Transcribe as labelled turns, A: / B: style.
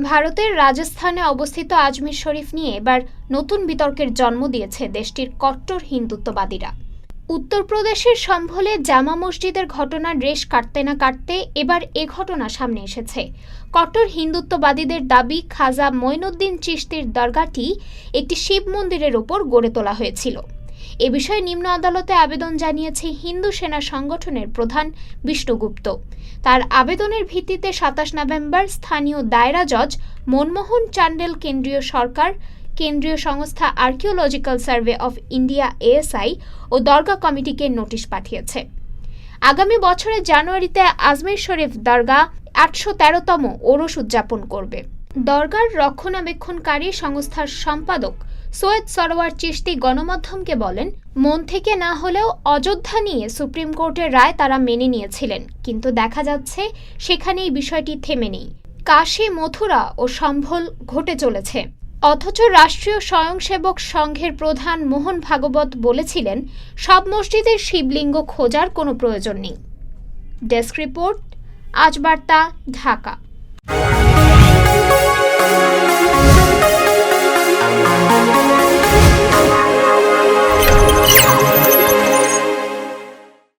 A: ভারতের রাজস্থানে অবস্থিত আজমির শরীফ নিয়ে এবার নতুন বিতর্কের জন্ম দিয়েছে দেশটির কট্টর হিন্দুত্ববাদীরা। উত্তরপ্রদেশের সম্ভলে জামা মসজিদের ঘটনার রেশ কাটতে না কাটতে এবার এ ঘটনা সামনে এসেছে। কট্টর হিন্দুত্ববাদীদের দাবি, খাজা মঈনুদ্দিন চিশতির দরগাটি একটি শিব মন্দিরের ওপর গড়ে তোলা হয়েছিল। এ বিষয়ে নিম্ন আদালতে আবেদন জানিয়েছে হিন্দু সেনা সংগঠনের প্রধান বিষ্ণুগুপ্ত। তার আবেদনের ভিত্তিতে ২৭ নভেম্বর স্থানীয় দায়রা জজ মনমোহন চান্ডেল কেন্দ্রীয় সরকার, কেন্দ্রীয় সংস্থা archaeological survey of India ASI ও দরগা কমিটিকে নোটিশ পাঠিয়েছে। আগামী বছরের জানুয়ারিতে আজমির শরীফ দরগা ৮১৩তম ওরস উদযাপন করবে। দরগার রক্ষণাবেক্ষণকারী সংস্থার সম্পাদক সৈয়দ সরওয়ার চিশতি গণমাধ্যমকে বলেন, মন থেকে না হলেও অযোধ্যা নিয়ে সুপ্রিম কোর্টের রায় তারা মেনে নিয়েছিলেন, কিন্তু দেখা যাচ্ছে সেখানে এই বিষয়টি থেমে নেই। কাশী, মথুরা ও সম্ভল ঘটে চলেছে। অথচ রাষ্ট্রীয় স্বয়ংসেবক সংঘের প্রধান মোহন ভাগবত বলেছিলেন, সব মসজিদের শিবলিঙ্গ খোঁজার কোনো প্রয়োজন নেই। ডেস্ক রিপোর্ট, আজ বার্তা, ঢাকা।